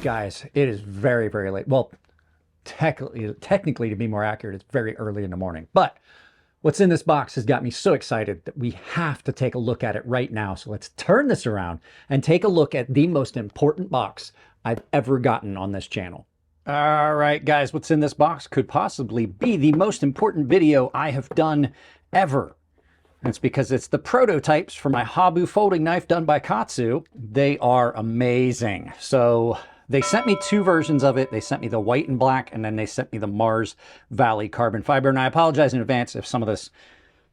guys, it is very, very late. Well, technically, to be more accurate, it's very early in the morning. But what's in this box has got me so excited that we have to take a look at it right now. So let's turn this around and take a look at the most important box I've ever gotten on this channel. All right, guys, what's in this box could possibly be the most important video I have done ever. And it's because it's the prototypes for my Habu folding knife done by KATSU. They are amazing. So they sent me two versions of it. They sent me the white and black, and then they sent me the Mars Valley carbon fiber. And I apologize in advance if some of this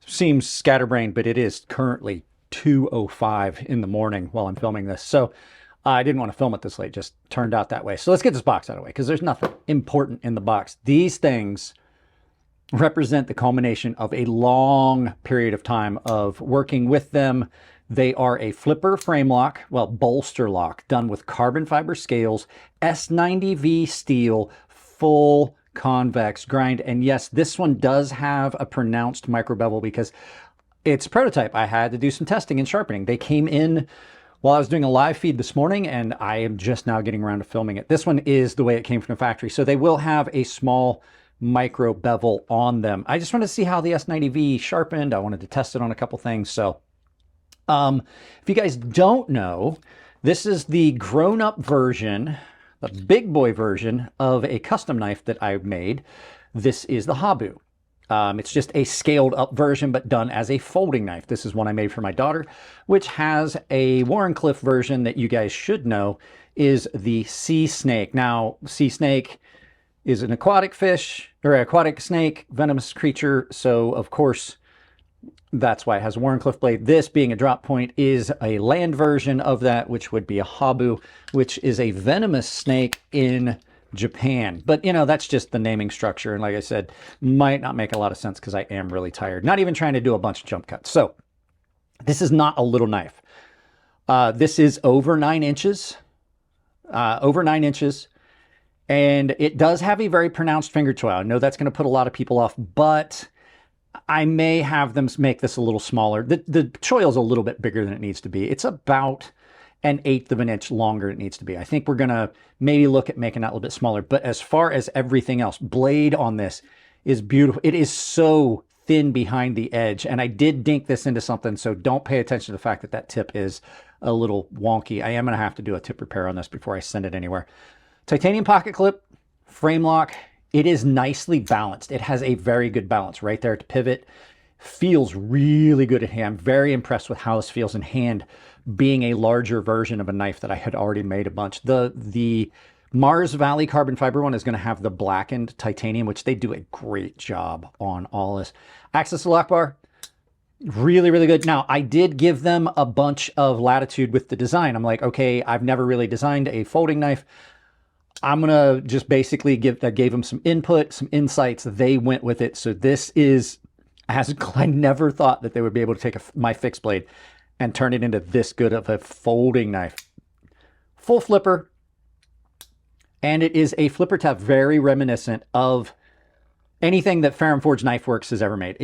seems scatterbrained, but it is currently 2:05 in the morning while I'm filming this. So I didn't want to film it this late, just turned out that way. So let's get this box out of the way because there's nothing important in the box. These things represent the culmination of a long period of time of working with them. They are a flipper frame lock, well, bolster lock, done with carbon fiber scales, S90V steel, full convex grind. And yes, this one does have a pronounced micro bevel because it's a prototype. I had to do some testing and sharpening. They came in while I was doing a live feed this morning, and I am just now getting around to filming it. This one is the way it came from the factory. So they will have a small micro bevel on them. I just wanted to see how the S90V sharpened. I wanted to test it on a couple things. So if you guys don't know, this is the grown-up version, the big boy version of a custom knife that I've made. This is the Habu. It's just a scaled up version, but done as a folding knife. This is one I made for my daughter, which has a Warrenclyffe version that you guys should know is the sea snake. Now, sea snake is an aquatic fish, or aquatic snake, venomous creature. So, of course, that's why it has a Warrenclyffe blade. This, being a drop point, is a land version of that, which would be a Habu, which is a venomous snake in Japan. But, you know, that's just the naming structure. And like I said, might not make a lot of sense because I am really tired. Not even trying to do a bunch of jump cuts. So this is not a little knife. This is over 9 inches. Over 9 inches. And it does have a very pronounced finger choil. I know that's going to put a lot of people off, but I may have them make this a little smaller. The choil is a little bit bigger than it needs to be. It's about 1/8 of an inch longer than it needs to be. I think we're going to maybe look at making that a little bit smaller. But as far as everything else, blade on this is beautiful. It is so thin behind the edge. And I did dink this into something, so don't pay attention to the fact that that tip is a little wonky. I am going to have to do a tip repair on this before I send it anywhere. Titanium pocket clip, frame lock. It is nicely balanced. It has a very good balance right there to pivot. Feels really good in hand. I'm very impressed with how this feels in hand, being a larger version of a knife that I had already made a bunch. The Mars Valley carbon fiber one is going to have the blackened titanium, which they do a great job on all this. Access to lock bar, really, really good. Now, I did give them a bunch of latitude with the design. I'm like, okay, I've never really designed a folding knife. I'm going to just basically gave them some input, some insights. They went with it. So this is, as I never thought that they would be able to take my fixed blade and turn it into this good of a folding knife. Full flipper. And it is a flipper tab very reminiscent of anything that Ferrum Forge Knife Works has ever made.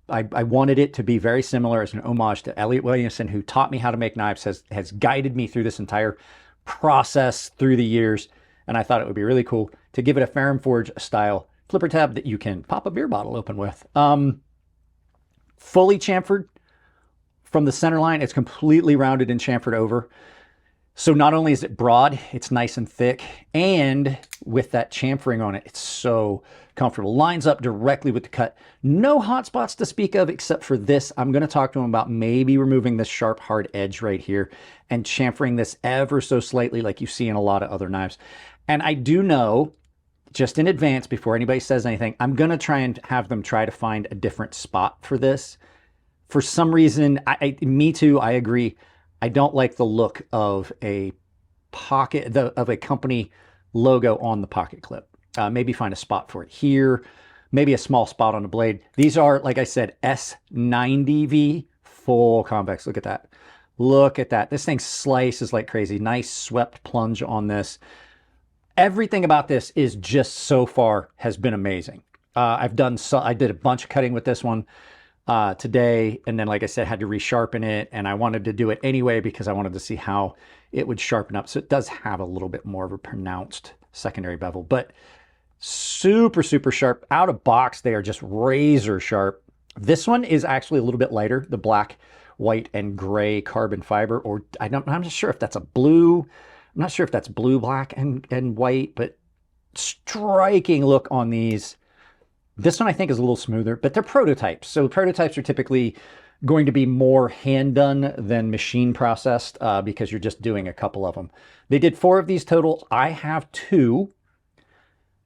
I wanted it to be very similar as an homage to Elliot Williamson, who taught me how to make knives, has guided me through this entire process through the years. And I thought it would be really cool to give it a Ferrum Forge style flipper tab that you can pop a beer bottle open with. Fully chamfered from the center line. It's completely rounded and chamfered over. So not only is it broad, it's nice and thick, and with that chamfering on it, it's so comfortable. Lines up directly with the cut. No hot spots to speak of except for this. I'm going to talk to him about maybe removing this sharp, hard edge right here and chamfering this ever so slightly like you see in a lot of other knives. And I do know, just in advance, before anybody says anything, I'm going to try and have them try to find a different spot for this. For some reason, me too, I agree. I don't like the look of a pocket, of a company logo on the pocket clip. Maybe find a spot for it here, maybe a small spot on the blade. These are, like I said, S90V full convex. Look at that. Look at that. This thing slices like crazy. Nice swept plunge on this. Everything about this is just so far has been amazing. I did a bunch of cutting with this one. today. And then, like I said, had to resharpen it. And I wanted to do it anyway because I wanted to see how it would sharpen up. So it does have a little bit more of a pronounced secondary bevel, but super, super sharp. Out of box, they are just razor sharp. This one is actually a little bit lighter, the black, white, and gray carbon fiber, or I'm not sure if that's a blue. I'm not sure if that's blue, black, and white, but striking look on these. This one I think is a little smoother, but they're prototypes. So prototypes are typically going to be more hand done than machine processed because you're just doing a couple of them. They did 4 of these total. I have 2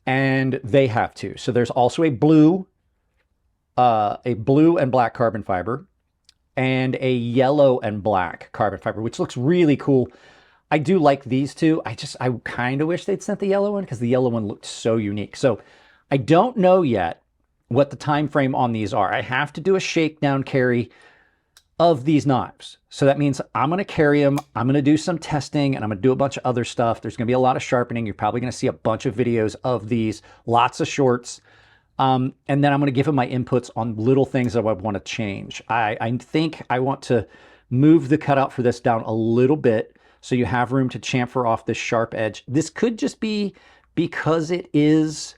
and they have 2. So there's also a blue and black carbon fiber and a yellow and black carbon fiber, which looks really cool. I do like these 2. I kind of wish they'd sent the yellow one because the yellow one looked so unique. So I don't know yet what the time frame on these are. I have to do a shakedown carry of these knives. So that means I'm going to carry them. I'm going to do some testing and I'm going to do a bunch of other stuff. There's going to be a lot of sharpening. You're probably going to see a bunch of videos of these, lots of shorts. And then I'm going to give them my inputs on little things that I want to change. I think I want to move the cutout for this down a little bit so you have room to chamfer off this sharp edge. This could just be because it is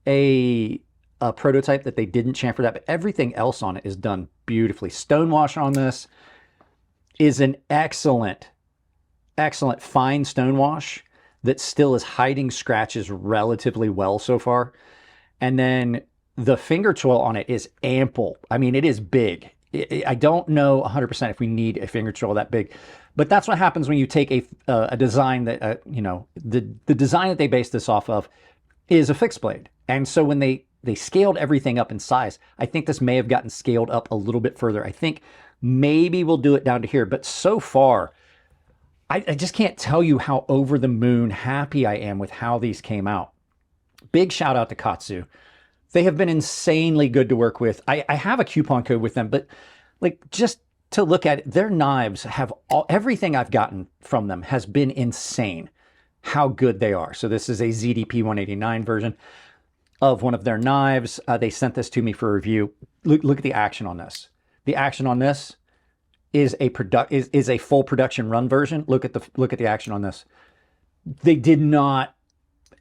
a prototype that they didn't chamfer that, but everything else on it is done beautifully. Stonewash on this is an excellent, excellent fine stonewash that still is hiding scratches relatively well so far. And then the finger choil on it is ample. I mean, it is big. I don't know 100% if we need a finger choil that big, but that's what happens when you take a design that, you know, the design that they based this off of is a fixed blade. And so when they scaled everything up in size, I think this may have gotten scaled up a little bit further. I think maybe we'll do it down to here, but so far, I just can't tell you how over the moon happy I am with how these came out. Big shout out to KATSU. They have been insanely good to work with. I have a coupon code with them, but like just to look at it, their knives have everything I've gotten from them has been insane how good they are. So this is a ZDP 189 version of one of their knives. They sent this to me for review. Look at the action on this. The action on this is a full production run version. Look at the action on this. They did not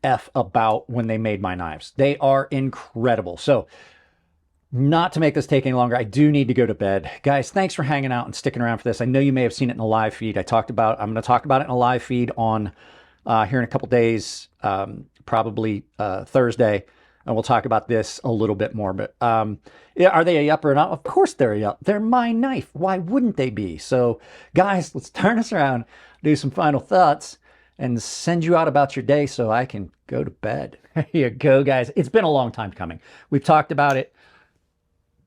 F about when they made my knives. They are incredible. So not to make this take any longer, I do need to go to bed. Guys, thanks for hanging out and sticking around for this. I know you may have seen it in a live feed. I'm going to talk about it in a live feed on here in a couple days, probably Thursday. And we'll talk about this a little bit more. But yeah, are they a yup or not? Of course they're a yup. They're my knife. Why wouldn't they be? So guys, let's turn this around, do some final thoughts, and send you out about your day so I can go to bed. There you go, guys. It's been a long time coming. We've talked about it.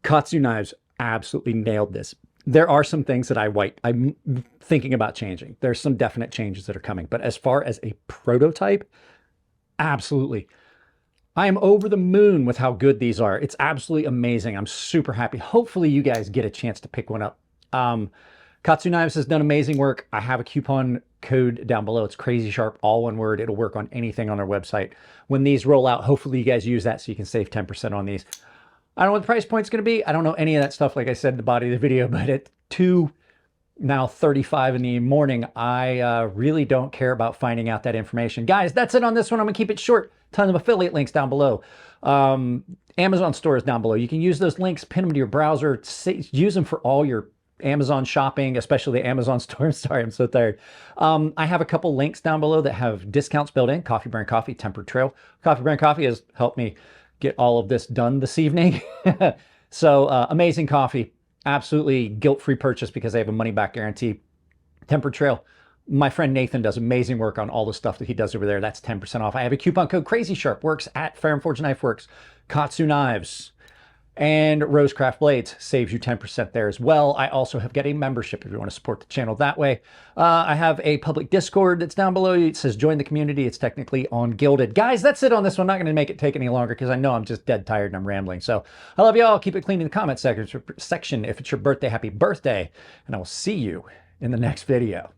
KATSU Knives absolutely nailed this. There are some things that I'm thinking about changing. There's some definite changes that are coming. But as far as a prototype, absolutely. I am over the moon with how good these are. It's absolutely amazing. I'm super happy. Hopefully you guys get a chance to pick one up. KATSU Knives has done amazing work. I have a coupon code down below. It's crazysharp, all one word. It'll work on anything on their website. When these roll out, hopefully you guys use that so you can save 10% on these. I don't know what the price point's going to be. I don't know any of that stuff, like I said in the body of the video, but at now 35 in the morning, I really don't care about finding out that information. Guys, that's it on this one. I'm going to keep it short. Tons of affiliate links down below. Amazon store is down below. You can use those links, pin them to your browser, use them for all your Amazon shopping, especially the Amazon store. Sorry, I'm so tired. I have a couple links down below that have discounts built in. Coffee Brand Coffee, Tempered Trail. Coffee Brand Coffee has helped me get all of this done this evening. So amazing coffee. Absolutely guilt-free purchase because they have a money-back guarantee. Tempered Trail. My friend Nathan does amazing work on all the stuff that he does over there. That's 10% off. I have a coupon code crazysharp. Works at Fair and Forge Knife Works. KATSU Knives and Rosecraft Blades saves you 10% there as well. I also have got a membership if you want to support the channel that way. I have a public Discord that's down below. It says join the community. It's technically on Gilded. Guys, that's it on this one. I'm not going to make it take any longer because I know I'm just dead tired and I'm rambling. So I love you all. Keep it clean in the comment section. If it's your birthday, happy birthday. And I will see you in the next video.